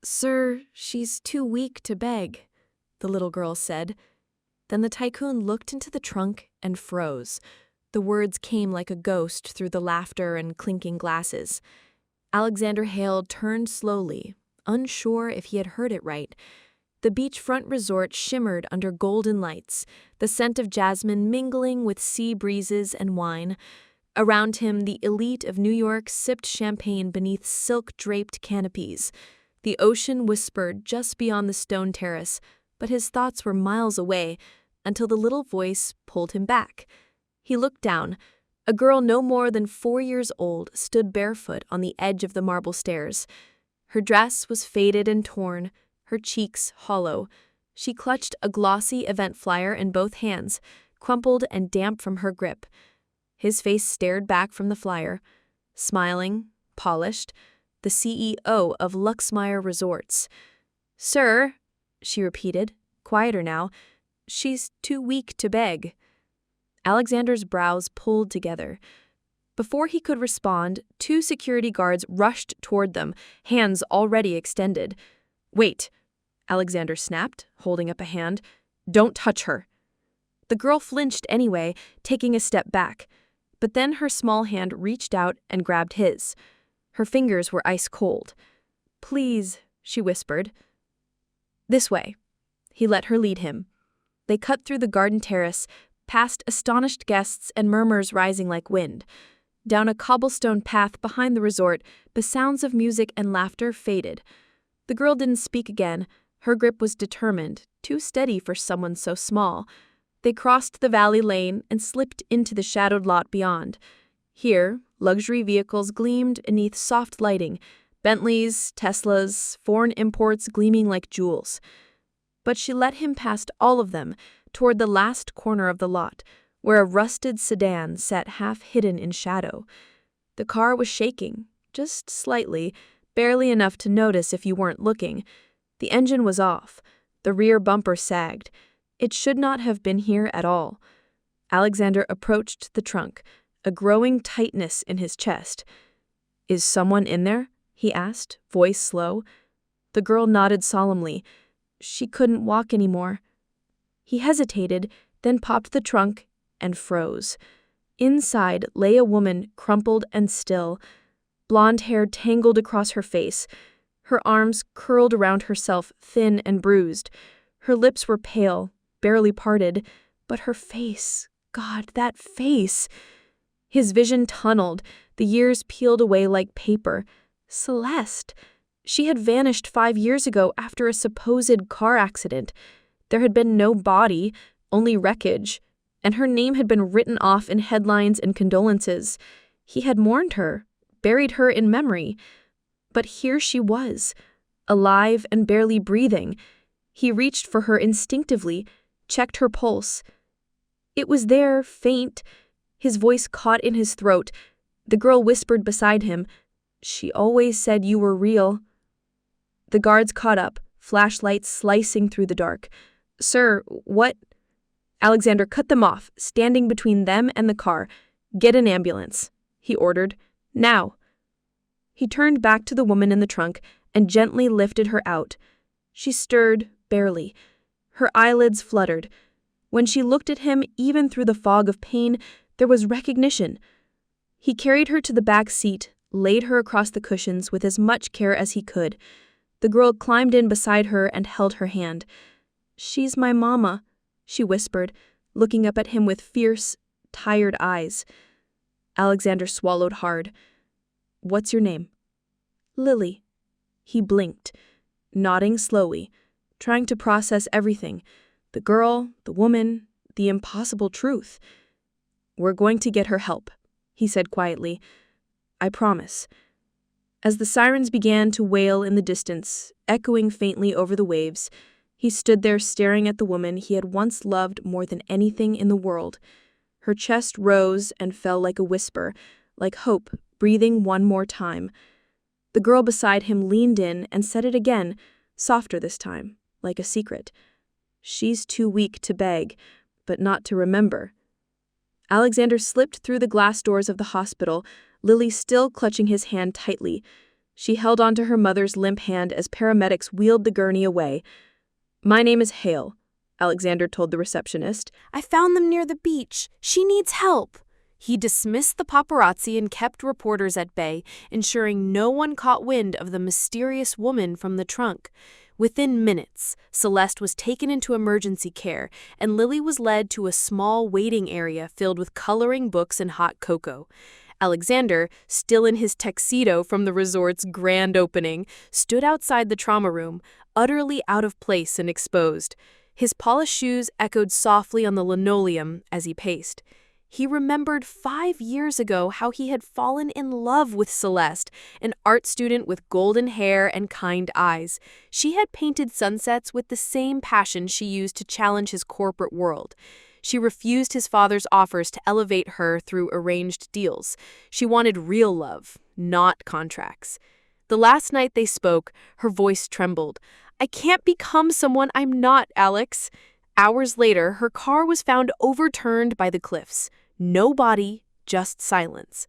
"Sir, she's too weak to beg," the little girl said. Then the tycoon looked into the trunk and froze. The words came like a ghost through the laughter and clinking glasses. Alexander Hale turned slowly, unsure if he had heard it right. The beachfront resort shimmered under golden lights, the scent of jasmine mingling with sea breezes and wine. Around him, the elite of New York sipped champagne beneath silk-draped canopies. The ocean whispered just beyond the stone terrace, but his thoughts were miles away until the little voice pulled him back. He looked down. A girl no more than 4 years old stood barefoot on the edge of the marble stairs. Her dress was faded and torn, her cheeks hollow. She clutched a glossy event flyer in both hands, crumpled and damp from her grip. His face stared back from the flyer, smiling, polished, the CEO of Luxmire Resorts. "Sir," she repeated, quieter now, "she's too weak to beg." Alexander's brows pulled together. Before he could respond, 2 security guards rushed toward them, hands already extended. "Wait," Alexander snapped, holding up a hand. "Don't touch her." The girl flinched anyway, taking a step back. But then her small hand reached out and grabbed his. Her fingers were ice cold. "Please," she whispered. "This way." He let her lead him. They cut through the garden terrace, past astonished guests and murmurs rising like wind. Down a cobblestone path behind the resort, the sounds of music and laughter faded. The girl didn't speak again. Her grip was determined, too steady for someone so small. They crossed the valley lane and slipped into the shadowed lot beyond. Here, luxury vehicles gleamed beneath soft lighting, Bentleys, Teslas, foreign imports gleaming like jewels. But she led him past all of them, toward the last corner of the lot, where a rusted sedan sat half-hidden in shadow. The car was shaking, just slightly, barely enough to notice if you weren't looking. The engine was off. The rear bumper sagged. It should not have been here at all. Alexander approached the trunk, a growing tightness in his chest. "Is someone in there?" he asked, voice slow. The girl nodded solemnly. She couldn't walk anymore. He hesitated, then popped the trunk and froze. Inside lay a woman, crumpled and still. Blonde hair tangled across her face. Her arms curled around herself, thin and bruised. Her lips were pale, barely parted, but her face, God, that face! His vision tunneled, the years peeled away like paper. Celeste! She had vanished 5 years ago after a supposed car accident. There had been no body, only wreckage, and her name had been written off in headlines and condolences. He had mourned her, buried her in memory. But here she was, alive and barely breathing. He reached for her instinctively, checked her pulse. It was there, faint. His voice caught in his throat. The girl whispered beside him, "She always said you were real." The guards caught up, flashlights slicing through the dark. "Sir, what?" Alexander cut them off, standing between them and the car. "Get an ambulance," he ordered. "Now." He turned back to the woman in the trunk and gently lifted her out. She stirred, barely. Her eyelids fluttered. When she looked at him, even through the fog of pain, there was recognition. He carried her to the back seat, laid her across the cushions with as much care as he could. The girl climbed in beside her and held her hand. "She's my mama," she whispered, looking up at him with fierce, tired eyes. Alexander swallowed hard. "What's your name?" "Lily." He blinked, nodding slowly, trying to process everything. The girl, the woman, the impossible truth. "We're going to get her help," he said quietly. "I promise." As the sirens began to wail in the distance, echoing faintly over the waves, he stood there staring at the woman he had once loved more than anything in the world. Her chest rose and fell like a whisper, like hope breathing one more time. The girl beside him leaned in and said it again, softer this time, like a secret. "She's too weak to beg, but not to remember." Alexander slipped through the glass doors of the hospital, Lily still clutching his hand tightly. She held onto her mother's limp hand as paramedics wheeled the gurney away. "My name is Hale," Alexander told the receptionist. "I found them near the beach. She needs help." He dismissed the paparazzi and kept reporters at bay, ensuring no one caught wind of the mysterious woman from the trunk. Within minutes, Celeste was taken into emergency care, and Lily was led to a small waiting area filled with coloring books and hot cocoa. Alexander, still in his tuxedo from the resort's grand opening, stood outside the trauma room, utterly out of place and exposed. His polished shoes echoed softly on the linoleum as he paced. He remembered 5 years ago how he had fallen in love with Celeste, an art student with golden hair and kind eyes. She had painted sunsets with the same passion she used to challenge his corporate world. She refused his father's offers to elevate her through arranged deals. She wanted real love, not contracts. The last night they spoke, her voice trembled. "I can't become someone I'm not, Alex." Hours later, her car was found overturned by the cliffs. No body, just silence.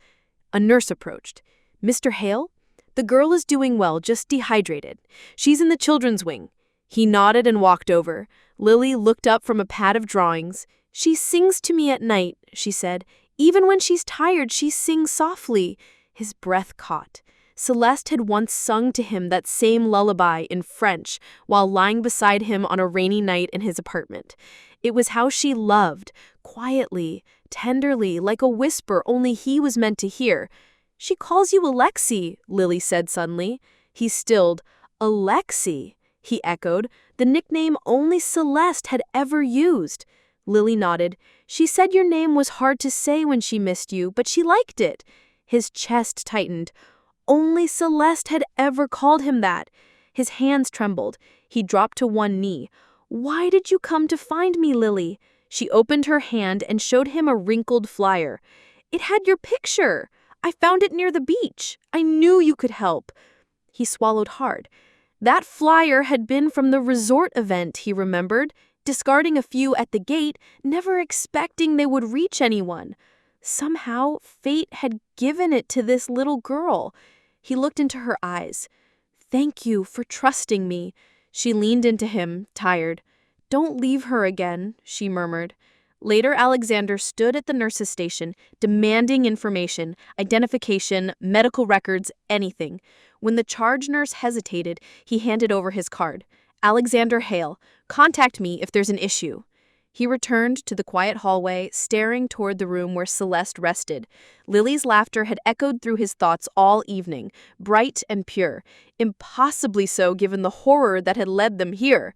A nurse approached. "Mr. Hale? The girl is doing well, just dehydrated. She's in the children's wing." He nodded and walked over. Lily looked up from a pad of drawings. "She sings to me at night," she said. "Even when she's tired, she sings softly." His breath caught. Celeste had once sung to him that same lullaby in French while lying beside him on a rainy night in his apartment. It was how she loved, quietly, tenderly, like a whisper only he was meant to hear. "She calls you Alexei," Lily said suddenly. He stilled. "Alexei," he echoed, the nickname only Celeste had ever used. Lily nodded. "She said your name was hard to say when she missed you, but she liked it." His chest tightened. Only Celeste had ever called him that. His hands trembled. He dropped to one knee. "Why did you come to find me, Lily?" She opened her hand and showed him a wrinkled flyer. "It had your picture. I found it near the beach. I knew you could help." He swallowed hard. That flyer had been from the resort event, he remembered, discarding a few at the gate, never expecting they would reach anyone. Somehow, fate had given it to this little girl. He looked into her eyes. "Thank you for trusting me." She leaned into him, tired. "Don't leave her again," she murmured. Later, Alexander stood at the nurse's station, demanding information, identification, medical records, anything. When the charge nurse hesitated, he handed over his card. "Alexander Hale, contact me if there's an issue." He returned to the quiet hallway, staring toward the room where Celeste rested. Lily's laughter had echoed through his thoughts all evening, bright and pure, impossibly so given the horror that had led them here.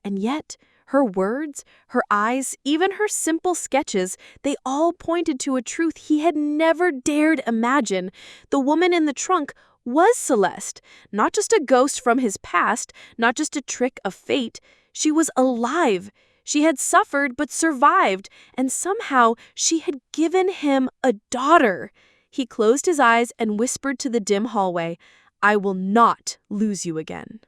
And yet, her words, her eyes, even her simple sketches, they all pointed to a truth he had never dared imagine. The woman in the trunk was Celeste, not just a ghost from his past, not just a trick of fate. She was alive. She had suffered but survived, and somehow she had given him a daughter. He closed his eyes and whispered to the dim hallway, "I will not lose you again."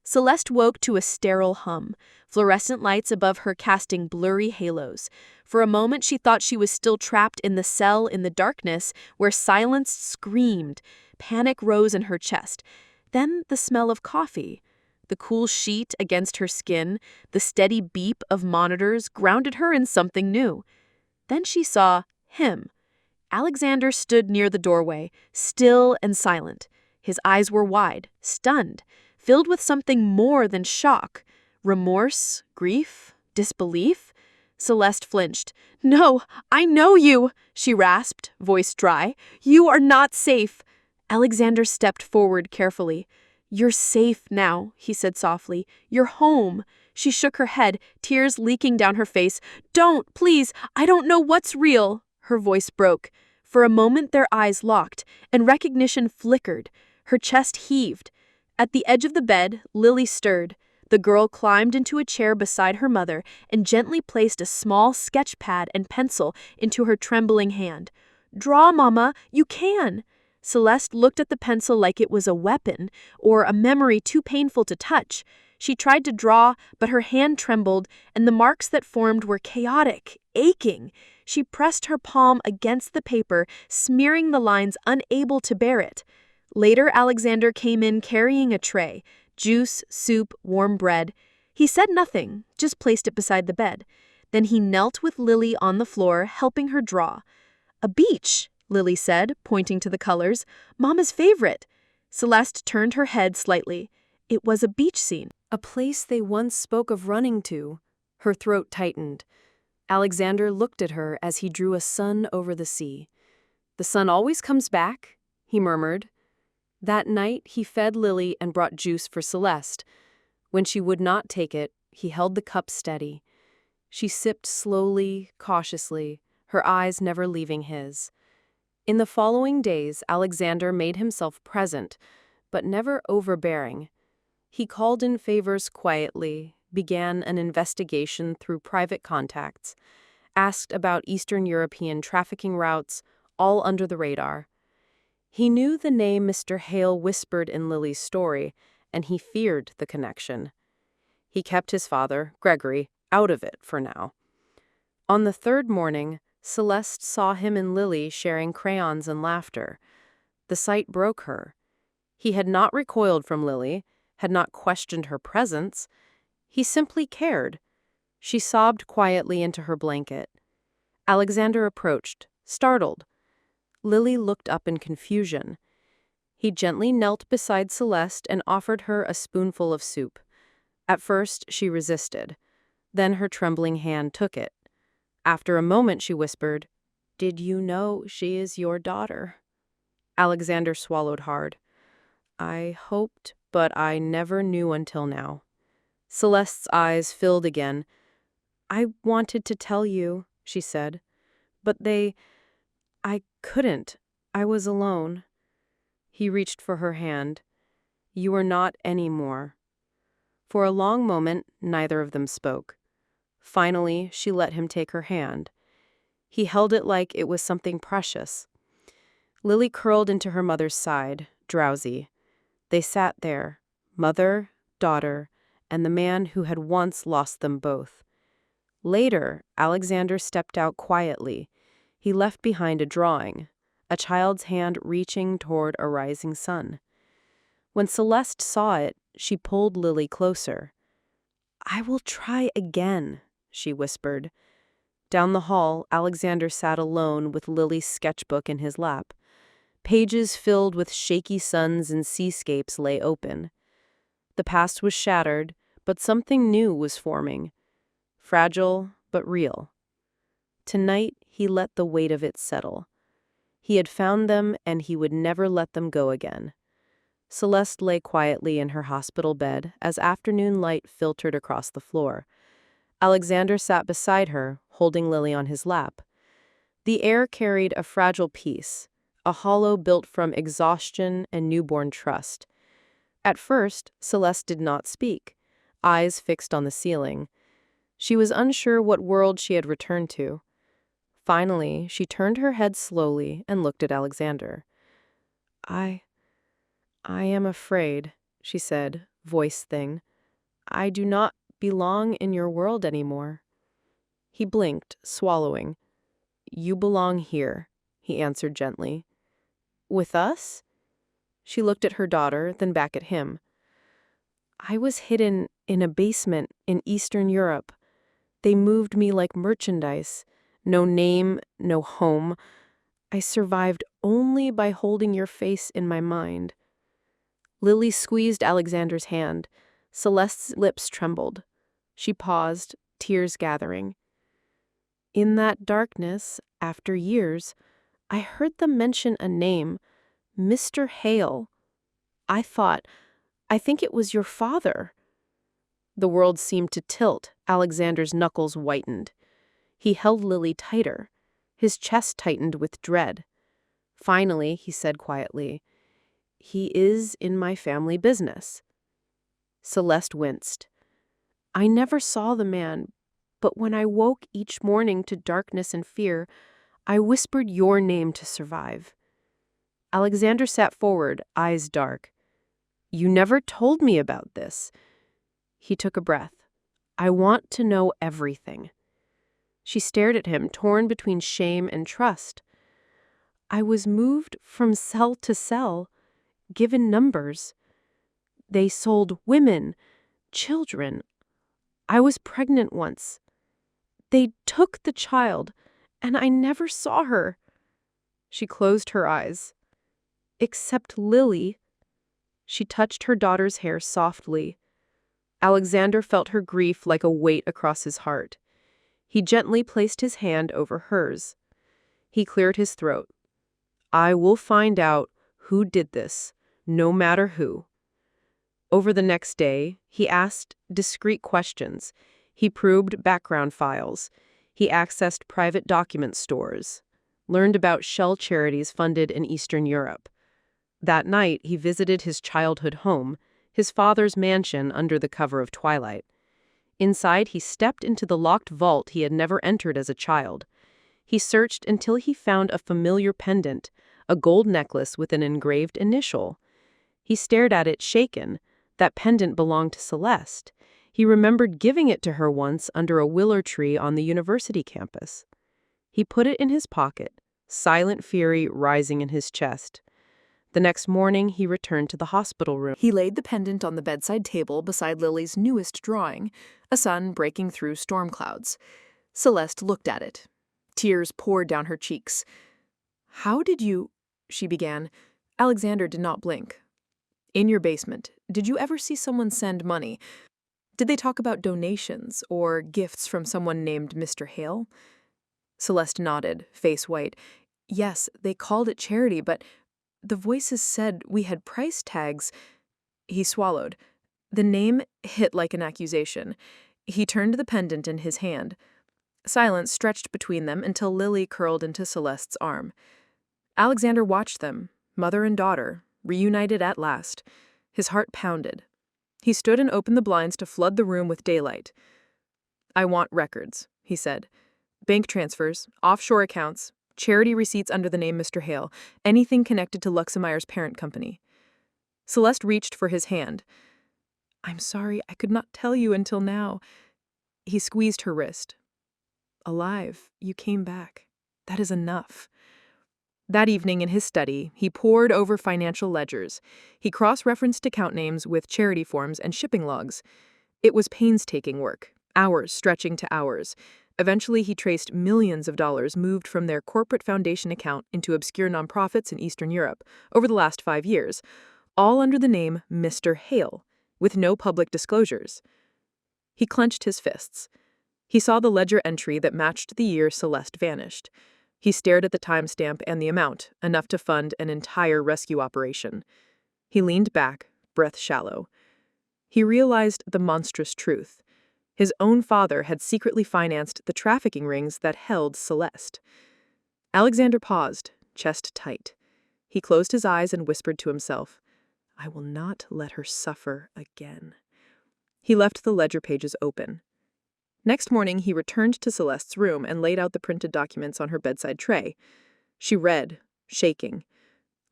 Celeste woke to a sterile hum, fluorescent lights above her casting blurry halos. For a moment she thought she was still trapped in the cell in the darkness where silence screamed. Panic rose in her chest. Then the smell of coffee. The cool sheet against her skin, the steady beep of monitors grounded her in something new. Then she saw him. Alexander stood near the doorway, still and silent. His eyes were wide, stunned, filled with something more than shock. Remorse, grief, disbelief? Celeste flinched. "No, I know you," she rasped, voice dry. "You are not safe." Alexander stepped forward carefully. "You're safe now," he said softly. "You're home." She shook her head, tears leaking down her face. "Don't, please, I don't know what's real." Her voice broke. For a moment their eyes locked, and recognition flickered. Her chest heaved. At the edge of the bed, Lily stirred. The girl climbed into a chair beside her mother and gently placed a small sketch pad and pencil into her trembling hand. "Draw, Mama, you can." Celeste looked at the pencil like it was a weapon or a memory too painful to touch. She tried to draw, but her hand trembled, and the marks that formed were chaotic, aching. She pressed her palm against the paper, smearing the lines, unable to bear it. Later, Alexander came in carrying a tray, juice, soup, warm bread. He said nothing, just placed it beside the bed. Then he knelt with Lily on the floor, helping her draw. "A beach," Lily said, pointing to the colors. "Mama's favorite." Celeste turned her head slightly. It was a beach scene. A place they once spoke of running to. Her throat tightened. Alexander looked at her as he drew a sun over the sea. "The sun always comes back," he murmured. That night, he fed Lily and brought juice for Celeste. When she would not take it, he held the cup steady. She sipped slowly, cautiously, her eyes never leaving his. In the following days, Alexander made himself present, but never overbearing. He called in favors quietly, began an investigation through private contacts, asked about Eastern European trafficking routes, all under the radar. He knew the name Mr. Hale whispered in Lily's story, and he feared the connection. He kept his father, Gregory, out of it for now. On the third morning, Celeste saw him and Lily sharing crayons and laughter. The sight broke her. He had not recoiled from Lily, had not questioned her presence. He simply cared. She sobbed quietly into her blanket. Alexander approached, startled. Lily looked up in confusion. He gently knelt beside Celeste and offered her a spoonful of soup. At first, she resisted. Then her trembling hand took it. After a moment, she whispered, "Did you know she is your daughter?" Alexander swallowed hard. "I hoped, but I never knew until now." Celeste's eyes filled again. "I wanted to tell you," she said, "but I couldn't. I was alone." He reached for her hand. "You are not anymore." For a long moment, neither of them spoke. Finally, she let him take her hand. He held it like it was something precious. Lily curled into her mother's side, drowsy. They sat there, mother, daughter, and the man who had once lost them both. Later, Alexander stepped out quietly. He left behind a drawing, a child's hand reaching toward a rising sun. When Celeste saw it, she pulled Lily closer. "I will try again," she whispered. Down the hall, Alexander sat alone with Lily's sketchbook in his lap. Pages filled with shaky suns and seascapes lay open. The past was shattered, but something new was forming. Fragile, but real. Tonight, he let the weight of it settle. He had found them, and he would never let them go again. Celeste lay quietly in her hospital bed as afternoon light filtered across the floor. Alexander sat beside her, holding Lily on his lap. The air carried a fragile peace, a hollow built from exhaustion and newborn trust. At first, Celeste did not speak, eyes fixed on the ceiling. She was unsure what world she had returned to. Finally, she turned her head slowly and looked at Alexander. I am afraid," she said, voice thin. "I do not belong in your world anymore." He blinked, swallowing. "You belong here," he answered gently. "With us?" She looked at her daughter, then back at him. "I was hidden in a basement in Eastern Europe. They moved me like merchandise. No name, no home. I survived only by holding your face in my mind." Lily squeezed Alexander's hand. Celeste's lips trembled. She paused, tears gathering. "In that darkness, after years, I heard them mention a name, Mr. Hale. I think it was your father." The world seemed to tilt. Alexander's knuckles whitened. He held Lily tighter. His chest tightened with dread. Finally, he said quietly, "He is in my family business." Celeste winced. "I never saw the man, but when I woke each morning to darkness and fear, I whispered your name to survive." Alexander sat forward, eyes dark. "You never told me about this." He took a breath. "I want to know everything." She stared at him, torn between shame and trust. "I was moved from cell to cell, given numbers. They sold women, children. I was pregnant once. They took the child, and I never saw her." She closed her eyes. "Except Lily." She touched her daughter's hair softly. Alexander felt her grief like a weight across his heart. He gently placed his hand over hers. He cleared his throat. "I will find out who did this, no matter who." Over the next day, he asked discreet questions. He probed background files. He accessed private document stores, learned about shell charities funded in Eastern Europe. That night, he visited his childhood home, his father's mansion under the cover of twilight. Inside, he stepped into the locked vault he had never entered as a child. He searched until he found a familiar pendant, a gold necklace with an engraved initial. He stared at it, shaken. That pendant belonged to Celeste. He remembered giving it to her once under a willow tree on the university campus. He put it in his pocket, silent fury rising in his chest. The next morning, he returned to the hospital room. He laid the pendant on the bedside table beside Lily's newest drawing, a sun breaking through storm clouds. Celeste looked at it. Tears poured down her cheeks. "How did you—" she began. Alexander did not blink. "In your basement, did you ever see someone send money? Did they talk about donations or gifts from someone named Mr. Hale?" Celeste nodded, face white. "Yes, they called it charity, but the voices said we had price tags." He swallowed. The name hit like an accusation. He turned the pendant in his hand. Silence stretched between them until Lily curled into Celeste's arm. Alexander watched them, mother and daughter, reunited at last. His heart pounded. He stood and opened the blinds to flood the room with daylight. "I want records," he said. "Bank transfers, offshore accounts, charity receipts under the name Mr. Hale, anything connected to Luxemeyer's parent company." Celeste reached for his hand. "I'm sorry, I could not tell you until now." He squeezed her wrist. "Alive, you came back. That is enough." That evening in his study, he pored over financial ledgers. He cross-referenced account names with charity forms and shipping logs. It was painstaking work, hours stretching to hours. Eventually, he traced millions of dollars moved from their corporate foundation account into obscure nonprofits in Eastern Europe over the last 5 years, all under the name Mr. Hale, with no public disclosures. He clenched his fists. He saw the ledger entry that matched the year Celeste vanished. He stared at the timestamp and the amount, enough to fund an entire rescue operation. He leaned back, breath shallow. He realized the monstrous truth. His own father had secretly financed the trafficking rings that held Celeste. Alexander paused, chest tight. He closed his eyes and whispered to himself, "I will not let her suffer again." He left the ledger pages open. Next morning, he returned to Celeste's room and laid out the printed documents on her bedside tray. She read, shaking.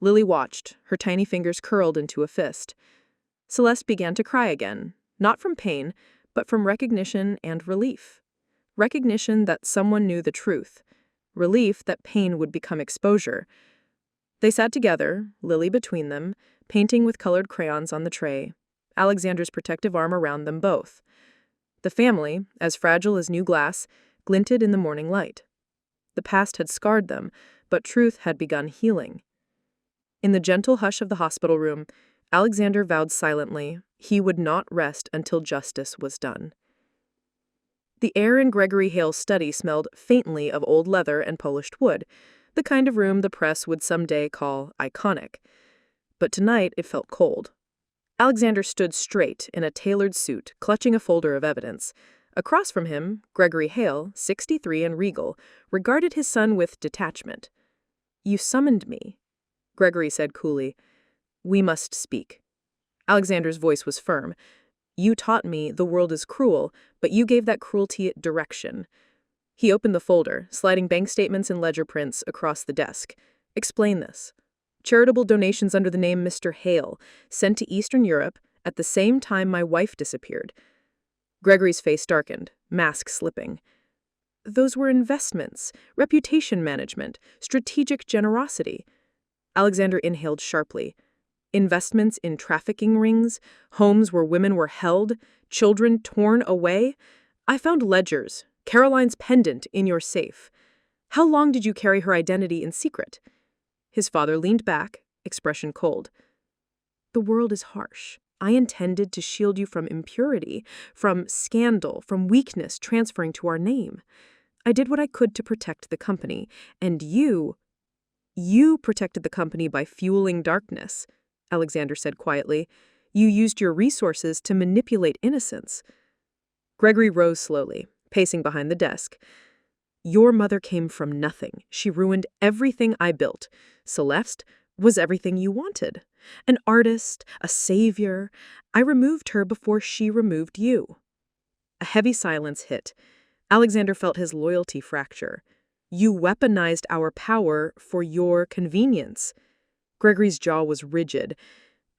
Lily watched, her tiny fingers curled into a fist. Celeste began to cry again, not from pain, but from recognition and relief. Recognition that someone knew the truth. Relief that pain would become exposure. They sat together, Lily between them, painting with colored crayons on the tray, Alexander's protective arm around them both. The family, as fragile as new glass, glinted in the morning light. The past had scarred them, but truth had begun healing. In the gentle hush of the hospital room, Alexander vowed silently he would not rest until justice was done. The air in Gregory Hale's study smelled faintly of old leather and polished wood, the kind of room the press would someday call iconic. But tonight it felt cold. Alexander stood straight in a tailored suit, clutching a folder of evidence. Across from him, Gregory Hale, 63 and regal, regarded his son with detachment. "You summoned me," Gregory said coolly. "We must speak." Alexander's voice was firm. "You taught me the world is cruel, but you gave that cruelty direction." He opened the folder, sliding bank statements and ledger prints across the desk. "Explain this." "Charitable donations under the name Mr. Hale, sent to Eastern Europe at the same time my wife disappeared." Gregory's face darkened, mask slipping. "Those were investments, reputation management, strategic generosity." Alexander inhaled sharply. Investments in trafficking rings, homes where women were held, children torn away. I found ledgers, Caroline's pendant in your safe. How long did you carry her identity in secret? His father leaned back, expression cold. The world is harsh. I intended to shield you from impurity, from scandal, from weakness transferring to our name. I did what I could to protect the company, and you protected the company by fueling darkness, Alexander said quietly. You used your resources to manipulate innocence. Gregory rose slowly, pacing behind the desk. Your mother came from nothing. She ruined everything I built. Celeste was everything you wanted. An artist, a savior. I removed her before she removed you. A heavy silence hit. Alexander felt his loyalty fracture. You weaponized our power for your convenience. Gregory's jaw was rigid.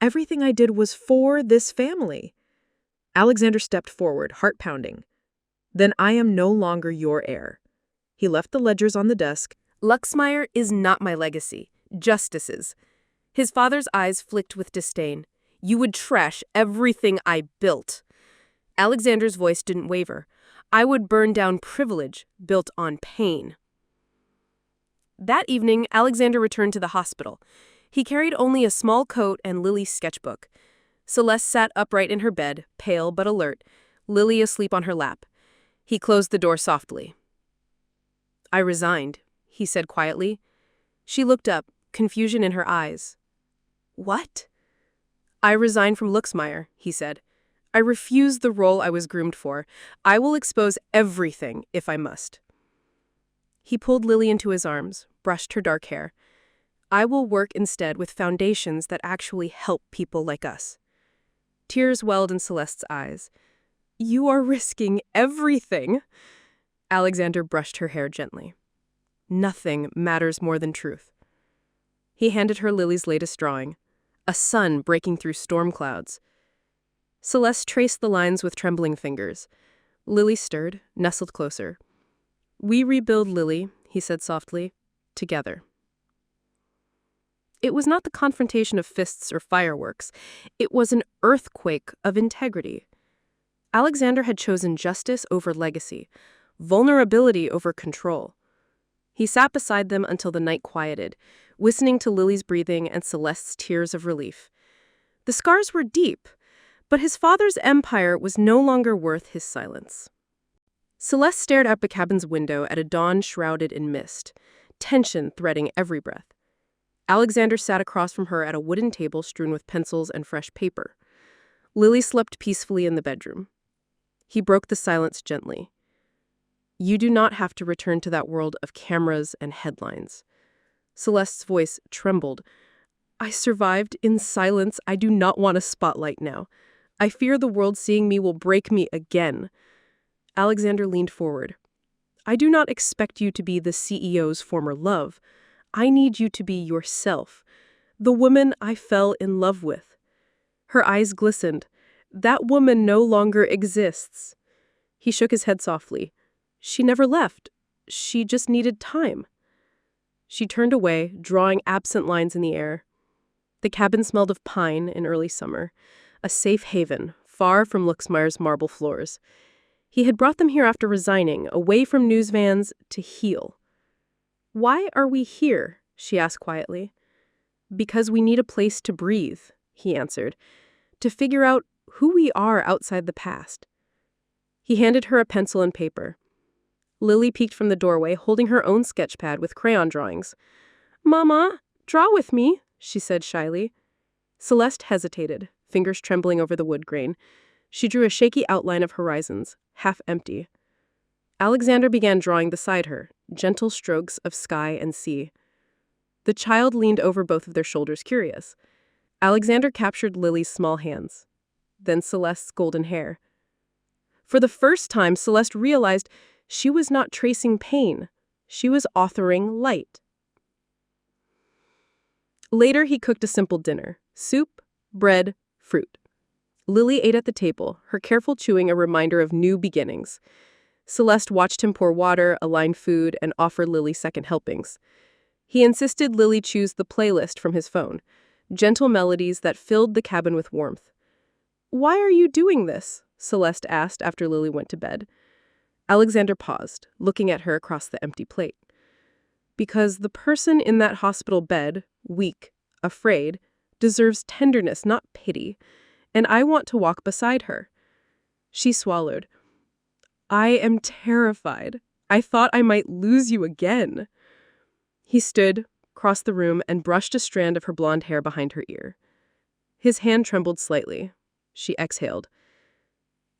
Everything I did was for this family. Alexander stepped forward, heart pounding. Then I am no longer your heir. He left the ledgers on the desk. Luxmeyer is not my legacy. Justice's. His father's eyes flicked with disdain. You would trash everything I built. Alexander's voice didn't waver. I would burn down privilege built on pain. That evening, Alexander returned to the hospital. He carried only a small coat and Lily's sketchbook. Celeste sat upright in her bed, pale but alert, Lily asleep on her lap. He closed the door softly. I resigned, he said quietly. She looked up, confusion in her eyes. What? I resigned from Luxmeyer, he said. I refuse the role I was groomed for. I will expose everything if I must. He pulled Lily into his arms, brushed her dark hair. I will work instead with foundations that actually help people like us. Tears welled in Celeste's eyes. You are risking everything. Alexander brushed her hair gently. Nothing matters more than truth. He handed her Lily's latest drawing, a sun breaking through storm clouds. Celeste traced the lines with trembling fingers. Lily stirred, nestled closer. We rebuild, Lily, he said softly, together. It was not the confrontation of fists or fireworks. It was an earthquake of integrity. Alexander had chosen justice over legacy, vulnerability over control. He sat beside them until the night quieted, listening to Lily's breathing and Celeste's tears of relief. The scars were deep, but his father's empire was no longer worth his silence. Celeste stared out the cabin's window at a dawn shrouded in mist, tension threading every breath. Alexander sat across from her at a wooden table strewn with pencils and fresh paper. Lily slept peacefully in the bedroom. He broke the silence gently. You do not have to return to that world of cameras and headlines. Celeste's voice trembled. I survived in silence. I do not want a spotlight now. I fear the world seeing me will break me again. Alexander leaned forward. I do not expect you to be the CEO's former love. I need you to be yourself, the woman I fell in love with. Her eyes glistened. That woman no longer exists. He shook his head softly. She never left. She just needed time. She turned away, drawing absent lines in the air. The cabin smelled of pine in early summer, a safe haven, far from Luxmeyer's marble floors. He had brought them here after resigning, away from news vans, to heal. Why are we here? She asked quietly. Because we need a place to breathe, he answered, to figure out who we are outside the past. He handed her a pencil and paper. Lily peeked from the doorway, holding her own sketchpad with crayon drawings. Mama, draw with me, she said shyly. Celeste hesitated, fingers trembling over the wood grain. She drew a shaky outline of horizons, half empty. Alexander began drawing beside her, gentle strokes of sky and sea. The child leaned over both of their shoulders, curious. Alexander captured Lily's small hands, then Celeste's golden hair. For the first time, Celeste realized she was not tracing pain. She was authoring light. Later, he cooked a simple dinner: soup, bread, fruit. Lily ate at the table, her careful chewing a reminder of new beginnings. Celeste watched him pour water, align food, and offer Lily second helpings. He insisted Lily choose the playlist from his phone. gentle melodies that filled the cabin with warmth. "Why are you doing this?" Celeste asked after Lily went to bed. Alexander paused, looking at her across the empty plate. "Because the person in that hospital bed, weak, afraid, deserves tenderness, not pity, and I want to walk beside her." She swallowed. "I am terrified. I thought I might lose you again." He stood, crossed the room, and brushed a strand of her blonde hair behind her ear. His hand trembled slightly. She exhaled.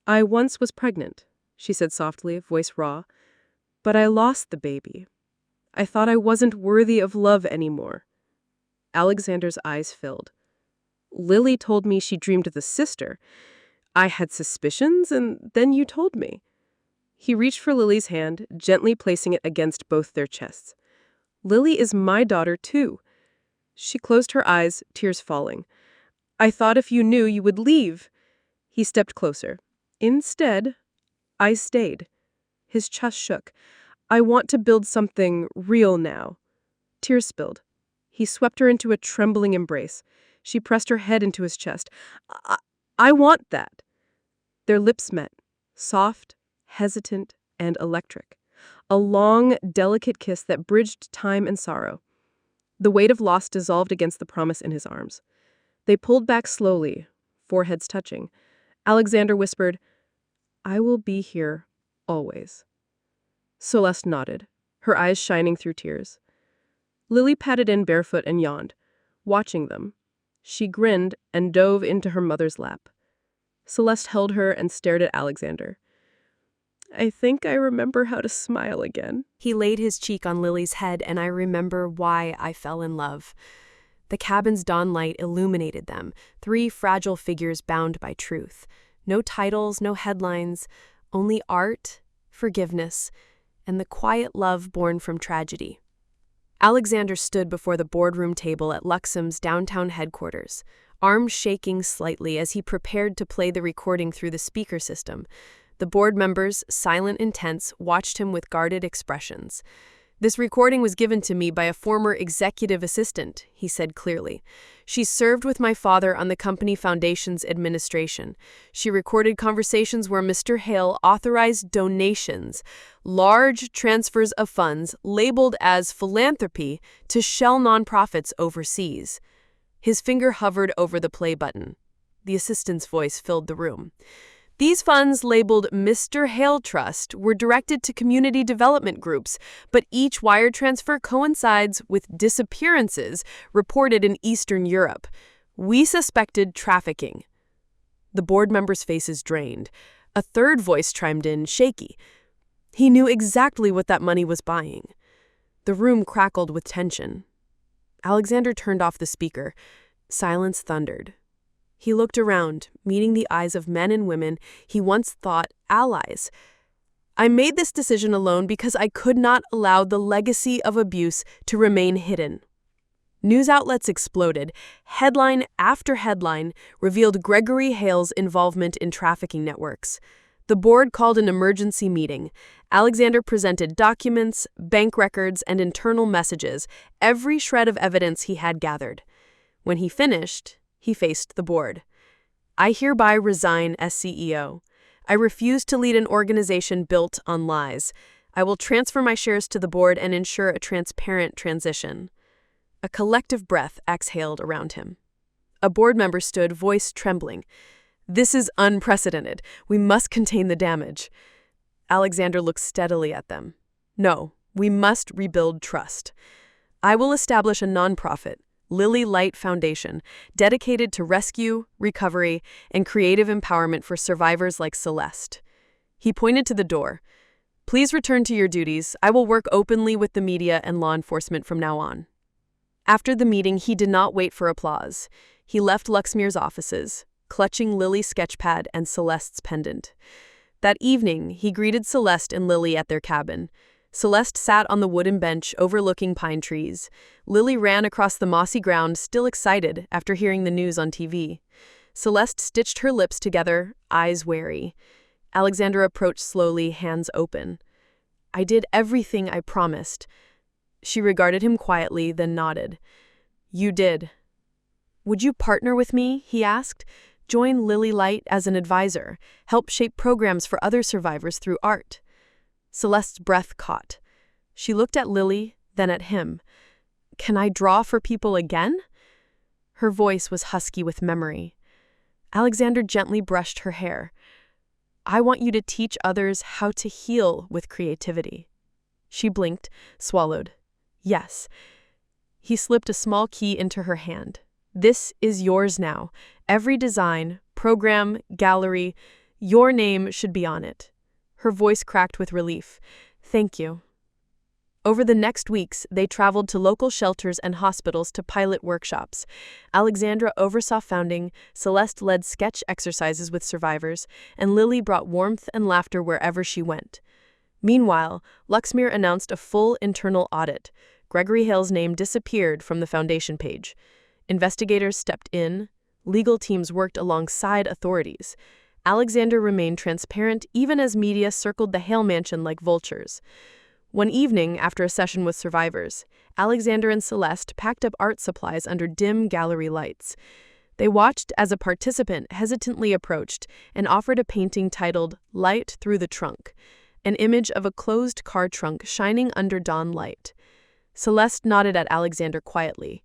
"I once was pregnant," she said softly, voice raw, "but I lost the baby. I thought I wasn't worthy of love anymore." Alexander's eyes filled. "Lily told me she dreamed of the sister. I had suspicions, and then you told me." He reached for Lily's hand, gently placing it against both their chests. "Lily is my daughter, too." She closed her eyes, tears falling. "I thought if you knew, you would leave." He stepped closer. "Instead, I stayed." His chest shook. "I want to build something real now." Tears spilled. He swept her into a trembling embrace. She pressed her head into his chest. I want that." Their lips met, soft, hesitant, and electric. A long, delicate kiss that bridged time and sorrow. The weight of loss dissolved against the promise in his arms. They pulled back slowly, foreheads touching. Alexander whispered, "I will be here, always." Celeste nodded, her eyes shining through tears. Lily padded in barefoot and yawned, watching them. She grinned and dove into her mother's lap. Celeste held her and stared at Alexander. "I think I remember how to smile again." He laid his cheek on Lily's head, and I remember why I fell in love. The cabin's dawn light illuminated them, 3 fragile figures bound by truth. No titles, no headlines, only art, forgiveness, and the quiet love born from tragedy. Alexander stood before the boardroom table at Luxem's downtown headquarters, arms shaking slightly as he prepared to play the recording through the speaker system. The board members, silent and tense, watched him with guarded expressions. "This recording was given to me by a former executive assistant," he said clearly. "She served with my father on the company foundation's administration. She recorded conversations where Mr. Hale authorized donations, large transfers of funds labeled as philanthropy to shell nonprofits overseas." His finger hovered over the play button. The assistant's voice filled the room. "These funds, labeled Mr. Hale Trust, were directed to community development groups, but each wire transfer coincides with disappearances reported in Eastern Europe. We suspected trafficking." The board members' faces drained. A third voice chimed in, shaky. He knew exactly what that money was buying. The room crackled with tension. Alexander turned off the speaker. Silence thundered. He looked around, meeting the eyes of men and women he once thought allies. "I made this decision alone because I could not allow the legacy of abuse to remain hidden." News outlets exploded. Headline after headline revealed Gregory Hale's involvement in trafficking networks. The board called an emergency meeting. Alexander presented documents, bank records, and internal messages, every shred of evidence he had gathered. When he finished, he faced the board. "I hereby resign as CEO. I refuse to lead an organization built on lies. I will transfer my shares to the board and ensure a transparent transition." A collective breath exhaled around him. A board member stood, voice trembling. "This is unprecedented. We must contain the damage." Alexander looked steadily at them. "No, we must rebuild trust. I will establish a nonprofit, Lily Light Foundation, dedicated to rescue, recovery, and creative empowerment for survivors like Celeste." He pointed to the door. "Please return to your duties. I will work openly with the media and law enforcement from now on." After the meeting, he did not wait for applause. He left Luxmere's offices, clutching Lily's sketchpad and Celeste's pendant. That evening, he greeted Celeste and Lily at their cabin. Celeste sat on the wooden bench overlooking pine trees. Lily ran across the mossy ground, still excited after hearing the news on TV. Celeste stitched her lips together, eyes wary. Alexander approached slowly, hands open. "I did everything I promised." She regarded him quietly, then nodded. "You did." Would you partner with me? He asked. Join Lily Light as an advisor, help shape programs for other survivors through art. Celeste's breath caught. She looked at Lily, then at him. Can I draw for people again? Her voice was husky with memory. Alexander gently brushed her hair. I want you to teach others how to heal with creativity. She blinked, swallowed. Yes. He slipped a small key into her hand. This is yours now. Every design, program, gallery, your name should be on it. Her voice cracked with relief. Thank you. Over the next weeks, they traveled to local shelters and hospitals to pilot workshops. Alexandra oversaw founding, Celeste led sketch exercises with survivors, and Lily brought warmth and laughter wherever she went. Meanwhile, Luxmere announced a full internal audit. Gregory Hale's name disappeared from the foundation page. Investigators stepped in. Legal teams worked alongside authorities. Alexander remained transparent even as media circled the Hale mansion like vultures. One evening, after a session with survivors, Alexander and Celeste packed up art supplies under dim gallery lights. They watched as a participant hesitantly approached and offered a painting titled Light Through the Trunk, an image of a closed car trunk shining under dawn light. Celeste nodded at Alexander quietly.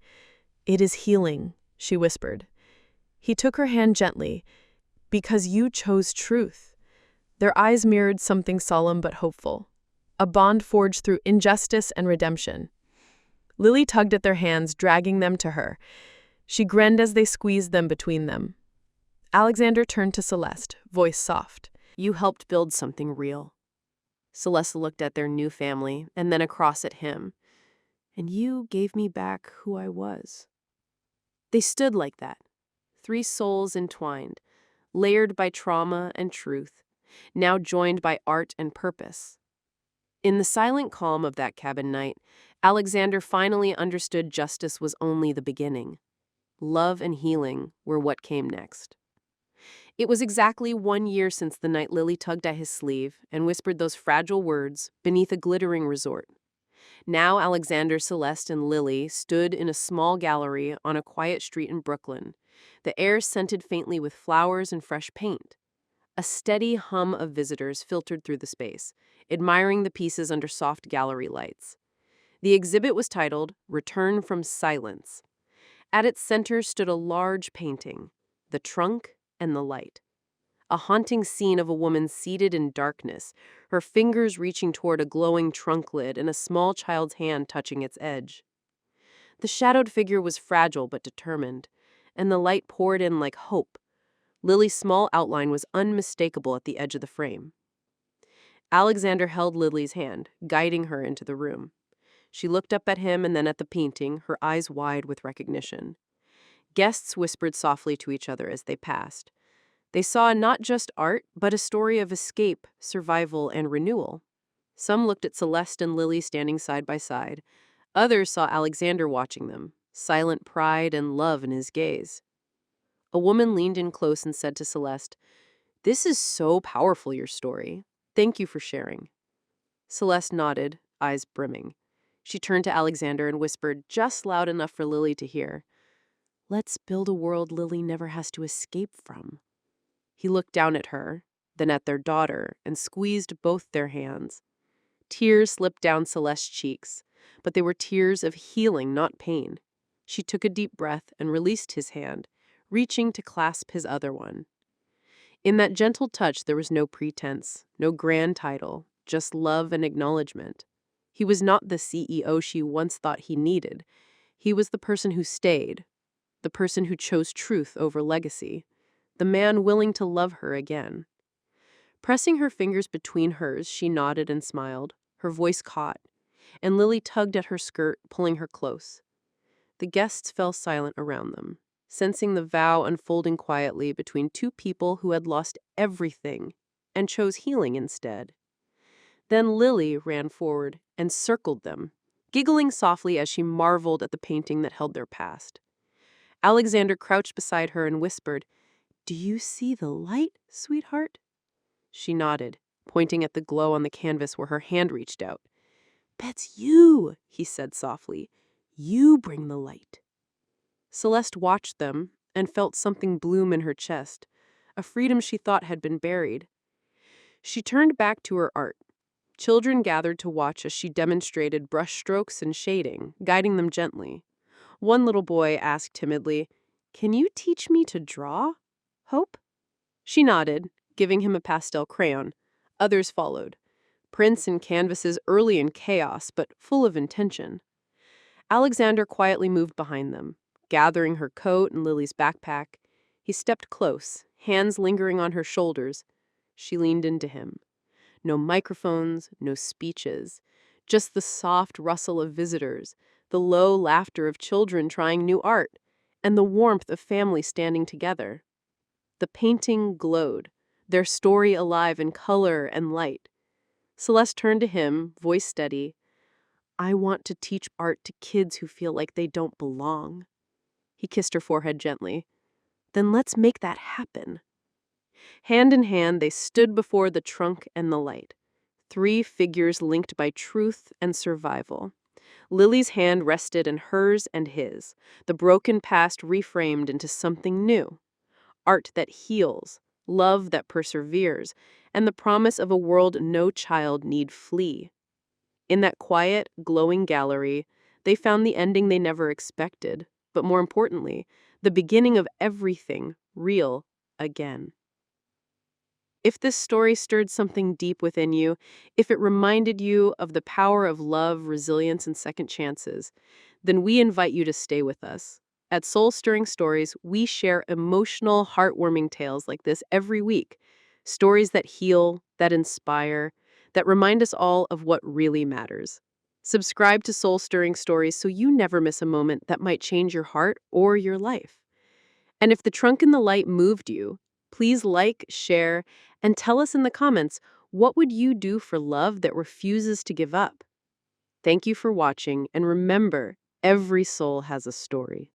It is healing, she whispered. He took her hand gently. Because you chose truth. Their eyes mirrored something solemn but hopeful. A bond forged through injustice and redemption. Lily tugged at their hands, dragging them to her. She grinned as they squeezed them between them. Alexander turned to Celeste, voice soft. You helped build something real. Celeste looked at their new family and then across at him. And you gave me back who I was. They stood like that, 3 souls entwined, layered by trauma and truth, now joined by art and purpose. In the silent calm of that cabin night, Alexander finally understood justice was only the beginning. Love and healing were what came next. It was exactly 1 year since the night Lily tugged at his sleeve and whispered those fragile words beneath a glittering resort. Now Alexander, Celeste, and Lily stood in a small gallery on a quiet street in Brooklyn, the air scented faintly with flowers and fresh paint. A steady hum of visitors filtered through the space, admiring the pieces under soft gallery lights. The exhibit was titled Return from Silence. At its center stood a large painting, The Trunk and the Light. A haunting scene of a woman seated in darkness, her fingers reaching toward a glowing trunk lid and a small child's hand touching its edge. The shadowed figure was fragile but determined, and the light poured in like hope. Lily's small outline was unmistakable at the edge of the frame. Alexander held Lily's hand, guiding her into the room. She looked up at him and then at the painting, her eyes wide with recognition. Guests whispered softly to each other as they passed. They saw not just art, but a story of escape, survival, and renewal. Some looked at Celeste and Lily standing side by side. Others saw Alexander watching them, silent pride and love in his gaze. A woman leaned in close and said to Celeste, "This is so powerful, your story. Thank you for sharing." Celeste nodded, eyes brimming. She turned to Alexander and whispered, just loud enough for Lily to hear, "Let's build a world Lily never has to escape from." He looked down at her, then at their daughter, and squeezed both their hands. Tears slipped down Celeste's cheeks, but they were tears of healing, not pain. She took a deep breath and released his hand, reaching to clasp his other one. In that gentle touch there was no pretense, no grand title, just love and acknowledgement. He was not the CEO she once thought he needed. He was the person who stayed, the person who chose truth over legacy, the man willing to love her again. Pressing her fingers between hers, she nodded and smiled, her voice caught, and Lily tugged at her skirt, pulling her close. The guests fell silent around them, sensing the vow unfolding quietly between 2 people who had lost everything and chose healing instead. Then Lily ran forward and circled them, giggling softly as she marveled at the painting that held their past. Alexander crouched beside her and whispered, "Do you see the light, sweetheart?" She nodded, pointing at the glow on the canvas where her hand reached out. "That's you," he said softly. "You bring the light." Celeste watched them and felt something bloom in her chest, a freedom she thought had been buried. She turned back to her art. Children gathered to watch as she demonstrated brushstrokes and shading, guiding them gently. One little boy asked timidly, "Can you teach me to draw, Hope?" She nodded, giving him a pastel crayon. Others followed. Prints and canvases early in chaos, but full of intention. Alexander quietly moved behind them, gathering her coat and Lily's backpack. He stepped close, hands lingering on her shoulders. She leaned into him. No microphones, no speeches, just the soft rustle of visitors, the low laughter of children trying new art, and the warmth of family standing together. The painting glowed, their story alive in color and light. Celeste turned to him, voice steady. "I want to teach art to kids who feel like they don't belong." He kissed her forehead gently. "Then let's make that happen." Hand in hand, they stood before the trunk and the light. 3 figures linked by truth and survival. Lily's hand rested in hers and his, the broken past reframed into something new. Art that heals, love that perseveres, and the promise of a world no child need flee. In that quiet, glowing gallery, they found the ending they never expected, but more importantly, the beginning of everything real again. If this story stirred something deep within you, if it reminded you of the power of love, resilience, and second chances, then we invite you to stay with us. At Soul Stirring Stories, we share emotional, heartwarming tales like this every week. Stories that heal, that inspire, that remind us all of what really matters. Subscribe to Soul Stirring Stories so you never miss a moment that might change your heart or your life. And if the trunk in the light moved you, please like, share, and tell us in the comments, what would you do for love that refuses to give up? Thank you for watching, and remember, every soul has a story.